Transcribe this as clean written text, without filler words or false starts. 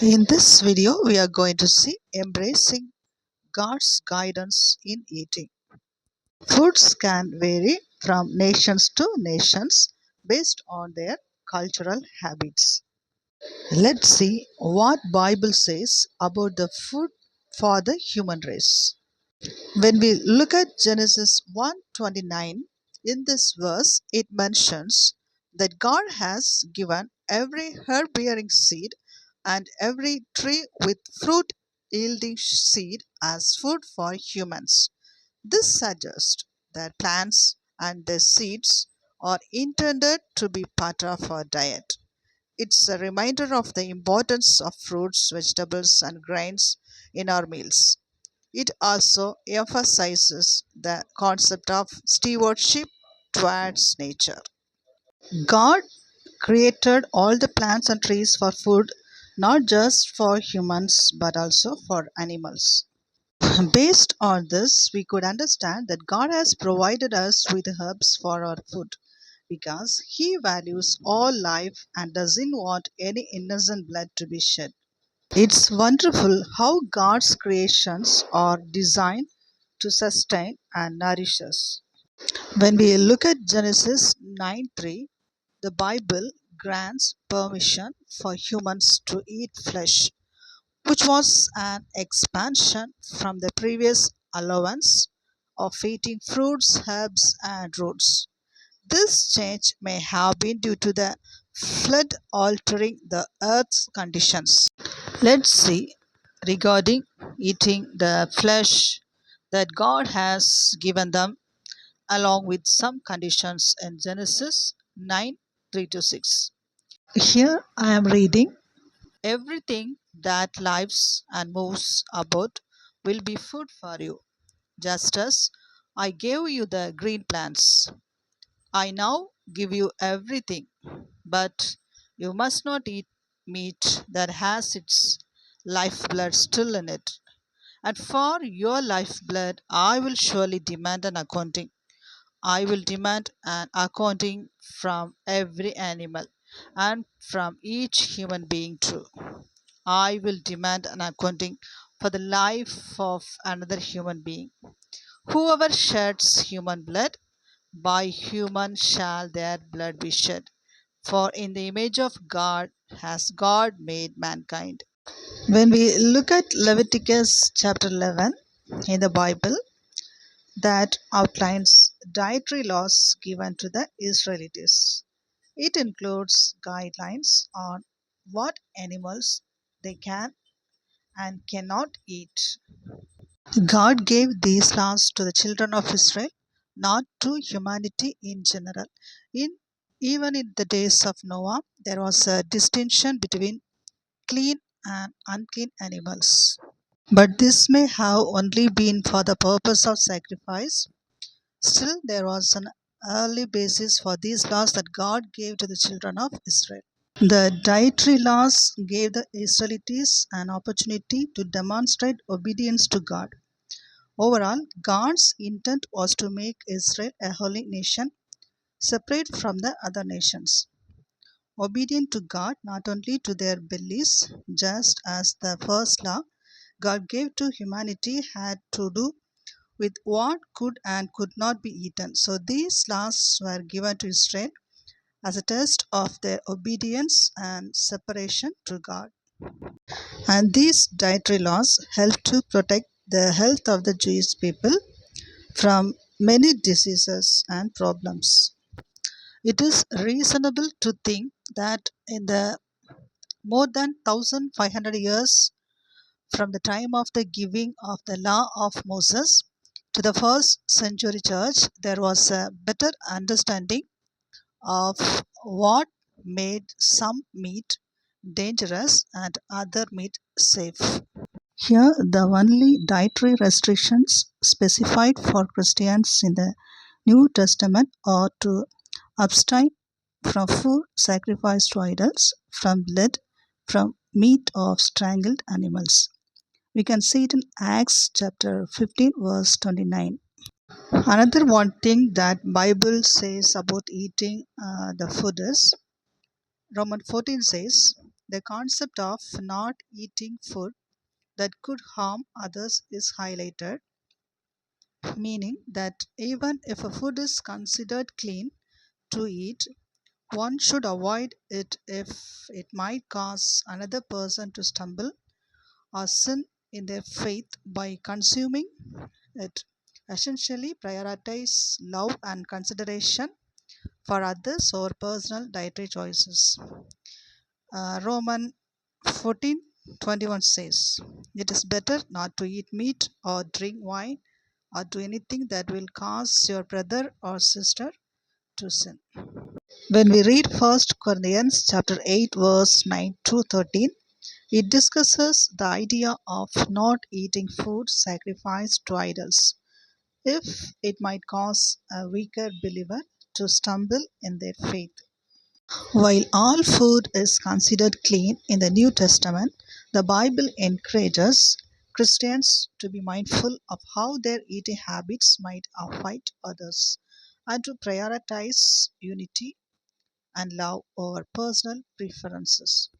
In this video, we are going to see embracing God's guidance in eating. Foods can vary from nations to nations based on their cultural habits. Let's see what Bible says about the food for the human race. When we look at Genesis 1:29, in this verse it mentions that God has given every herb bearing seed and every tree with fruit yielding seed as food for humans. This suggests that plants and their seeds are intended to be part of our diet. It's a reminder of the importance of fruits, vegetables, and grains in our meals. It also emphasizes the concept of stewardship towards nature. God created all the plants and trees for food, not just for humans but also for animals. Based on this, we could understand that God has provided us with herbs for our food because He values all life and doesn't want any innocent blood to be shed. It's wonderful how God's creations are designed to sustain and nourish us. When we look at Genesis 9:3, the Bible grants permission for humans to eat flesh, which was an expansion from the previous allowance of eating fruits, herbs, and roots. This change may have been due to the flood altering the earth's conditions. Let's see regarding eating the flesh that God has given them, along with some conditions in Genesis 9 3 to 6. Here I am reading: everything that lives and moves about will be food for you, just as I gave you the green plants. I now give you everything, but you must not eat meat that has its lifeblood still in it. And for your lifeblood, I will surely demand an accounting. I will demand an accounting from every animal and from each human being too. I will demand an accounting for the life of another human being. Whoever sheds human blood, by human shall their blood be shed. For in the image of God has God made mankind. When we look at Leviticus chapter 11 in the Bible, that outlines dietary laws given to the Israelites. It includes guidelines on what animals they can and cannot eat. God gave these laws to the children of Israel, not to humanity in general. In Even in the days of Noah, there was a distinction between clean and unclean animals. But this may have only been for the purpose of sacrifice. Still, there was an early basis for these laws that God gave to the children of Israel. The dietary laws gave the Israelites an opportunity to demonstrate obedience to God. Overall, God's intent was to make Israel a holy nation, separate from the other nations, obedient to God not only to their beliefs, just as the first law God gave to humanity had to do with what could and could not be eaten. So these laws were given to Israel as a test of their obedience and separation to God. And these dietary laws help to protect the health of the Jewish people from many diseases and problems. It is reasonable to think that in the more than 1500 years from the time of the giving of the law of Moses to the first century church, there was a better understanding of what made some meat dangerous and other meat safe. Here, the only dietary restrictions specified for Christians in the New Testament are to abstain from food sacrificed to idols, from blood, from meat of strangled animals. We can see it in Acts chapter 15 verse 29. Another one thing that Bible says about eating the food is Romans 14 says the concept of not eating food that could harm others is highlighted, meaning that even if a food is considered clean to eat, one should avoid it if it might cause another person to stumble or sin in their faith by consuming it. Essentially, prioritize love and consideration for others over personal dietary choices. Roman 14:21 says, "It is better not to eat meat or drink wine or do anything that will cause your brother or sister to sin." When we read First Corinthians chapter 8 verse 9 to 13, it discusses the idea of not eating food sacrificed to idols, if it might cause a weaker believer to stumble in their faith. While all food is considered clean in the New Testament, the Bible encourages Christians to be mindful of how their eating habits might affect others and to prioritize unity and love over personal preferences.